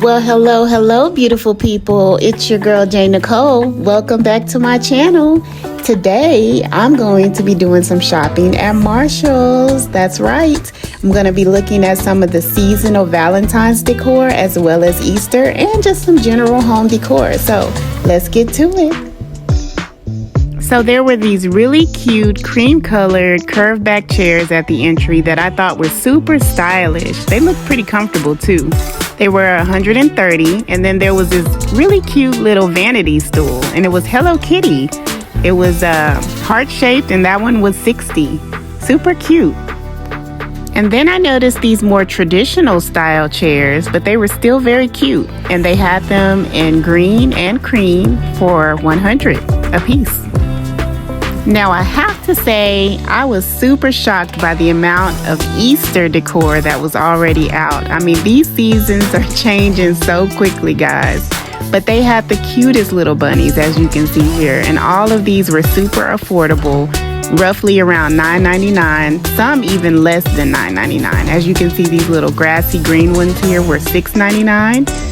Well, hello, beautiful people. It's your girl, J. Nicole. Welcome back to my channel. Today, I'm going to be doing some shopping at Marshall's. That's right. I'm going to be looking at some of the seasonal Valentine's decor as well as Easter and just some general home decor. So, let's get to it. So there were these really cute cream-colored curved back chairs at the entry that I thought were super stylish. They looked pretty comfortable too. They were $130, and then there was this really cute little vanity stool, and it was Hello Kitty. It was heart-shaped, and that one was $60. Super cute. And then I noticed these more traditional style chairs, but they were still very cute, and they had them in green and cream for $100 a piece. Now, I have to say, I was super shocked by the amount of Easter decor that was already out. I mean, these seasons are changing so quickly, guys. But they had the cutest little bunnies, as you can see here. And all of these were super affordable, roughly around $9.99, some even less than $9.99. As you can see, these little grassy green ones here were $6.99.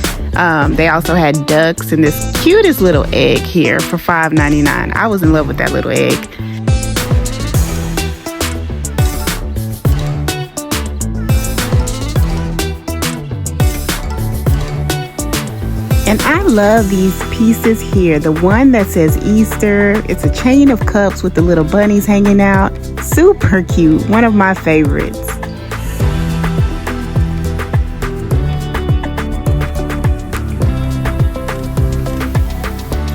They also had ducks and this cutest little egg here for $5.99. I was in love with that little egg. And I love these pieces here. The one that says Easter, it's a chain of cups with the little bunnies hanging out. Super cute, one of my favorites.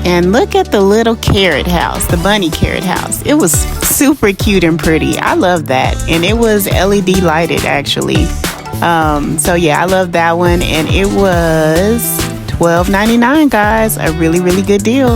And look at the little carrot house, the bunny carrot house. It was super cute and pretty. I love that. And it was LED lighted, actually. So yeah, I love that one. And it was $12.99, guys. A really, really good deal.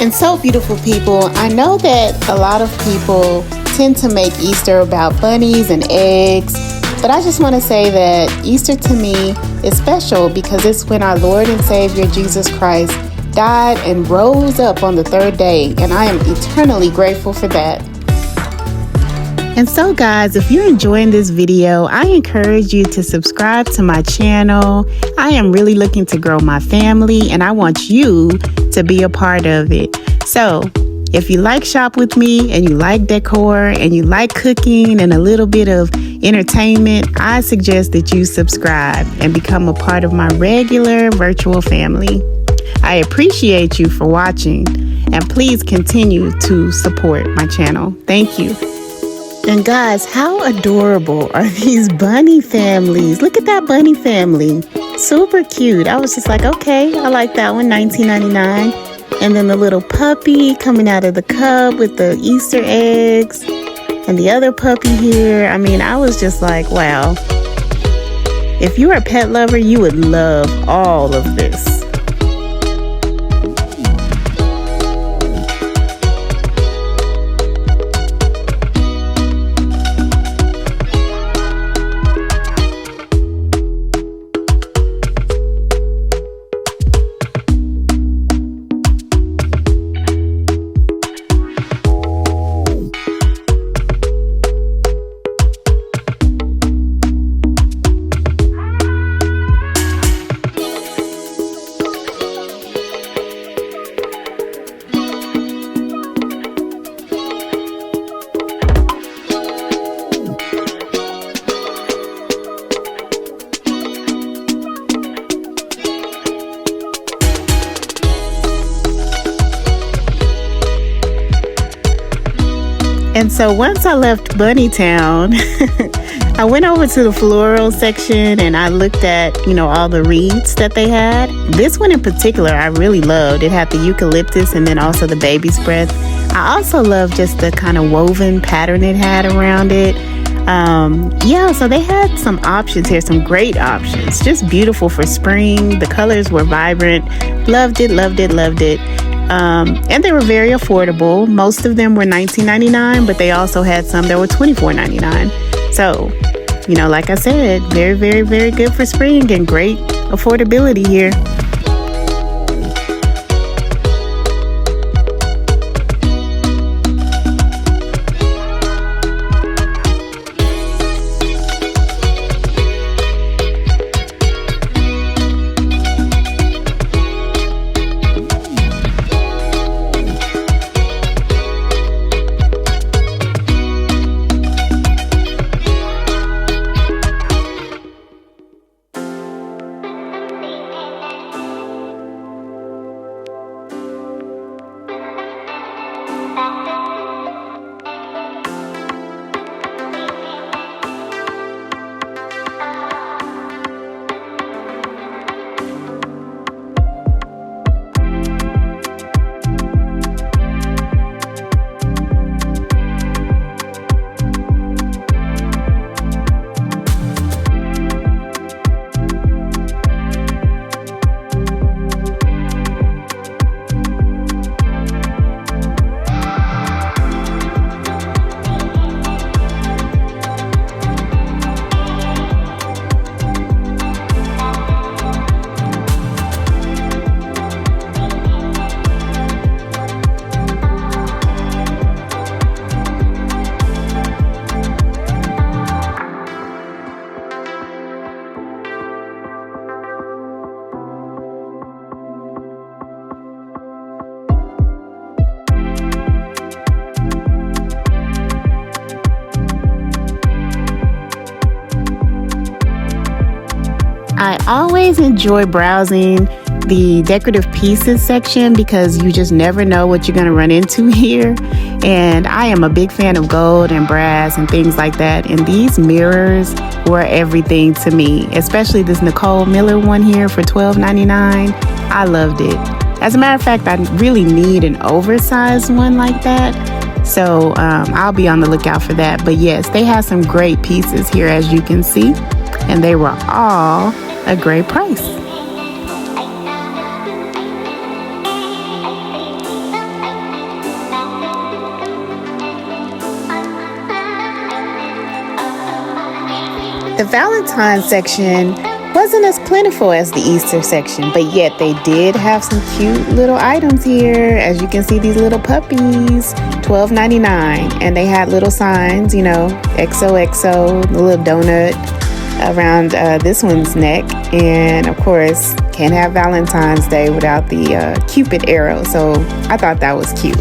And so, beautiful people, I know that a lot of people tend to make Easter about bunnies and eggs. But I just want to say that Easter to me is special because it's when our Lord and Savior Jesus Christ died and rose up on the third day, and I am eternally grateful for that. And so, guys, if you're enjoying this video, I encourage you to subscribe to my channel. I am really looking to grow my family, and I want you to be a part of it. So, if you like Shop With Me and you like decor and you like cooking and a little bit of entertainment, I suggest that you subscribe and become a part of my regular virtual family. I appreciate you for watching, and please continue to support my channel. Thank you. And guys, how adorable are these bunny families? Look at that bunny family. Super cute. I was just like, okay, I like that one, $19.99. And then the little puppy coming out of the cup with the Easter eggs. And the other puppy here. I mean, I was just like, wow. If you're a pet lover, you would love all of this. And so once I left Bunnytown, I went over to the floral section and I looked at, all the wreaths that they had. This one in particular, I really loved. It had the eucalyptus and then also the baby's breath. I also love just the kind of woven pattern it had around it. So they had some options here, some great options. Just beautiful for spring. The colors were vibrant. Loved it, loved it, loved it. And they were very affordable. Most of them were $19.99, but they also had some that were $24.99. So, like I said, very, very, very good for spring and great affordability here. I always enjoy browsing the decorative pieces section because you just never know what you're going to run into here. And I am a big fan of gold and brass and things like that. And these mirrors were everything to me, especially this Nicole Miller one here for $12.99. I loved it. As a matter of fact, I really need an oversized one like that. So I'll be on the lookout for that. But yes, they have some great pieces here, as you can see. And they were all a great price. The Valentine section wasn't as plentiful as the Easter section, but yet they did have some cute little items here. As you can see, these little puppies, $12.99, and they had little signs, you know, XOXO, the little donut around this one's neck. And of course, can't have Valentine's Day without the Cupid arrow, so I thought that was cute.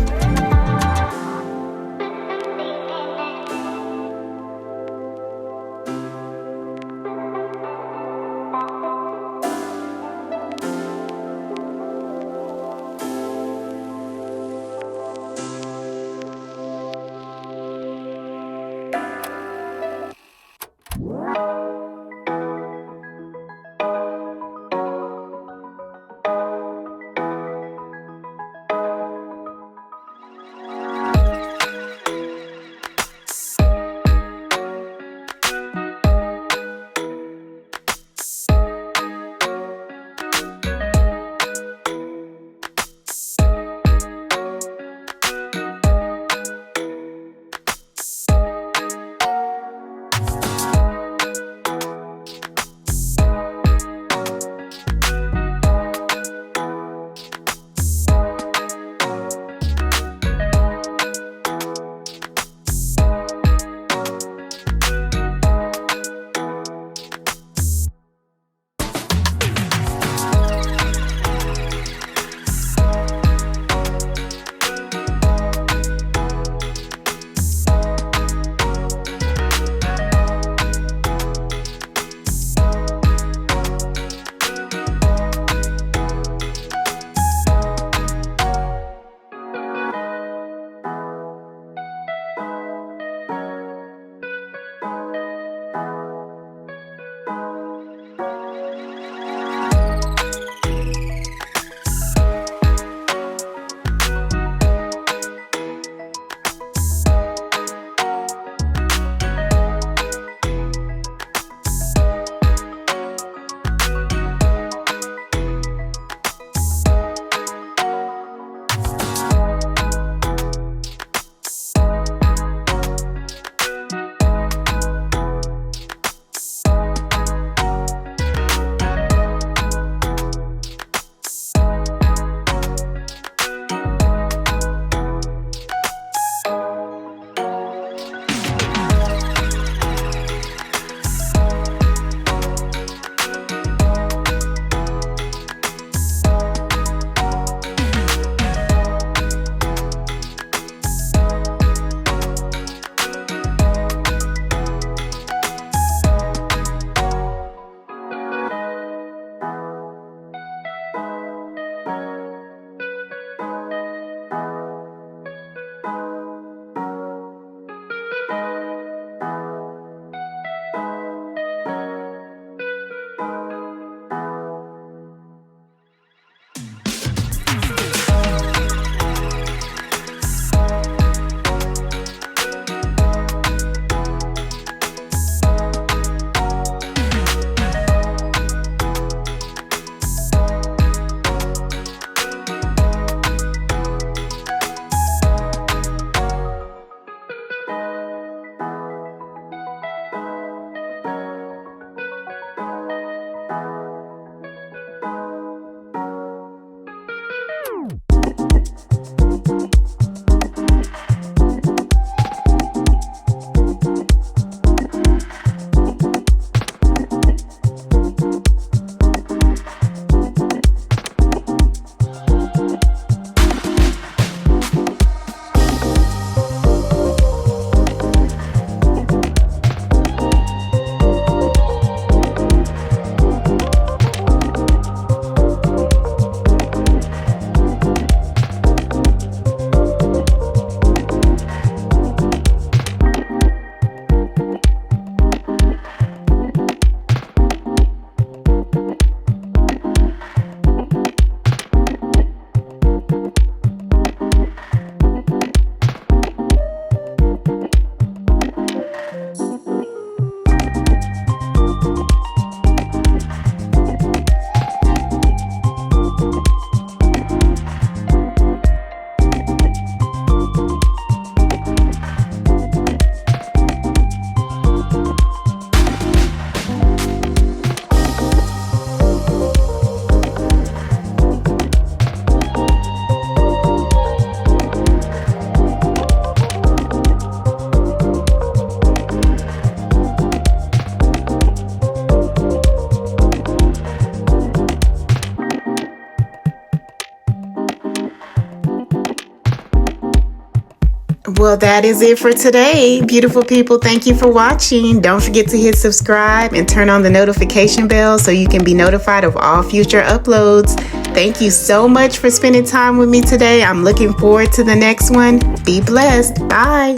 Well, that is it for today. Beautiful people, thank you for watching. Don't forget to hit subscribe and turn on the notification bell so you can be notified of all future uploads. Thank you so much for spending time with me today. I'm looking forward to the next one. Be blessed. Bye.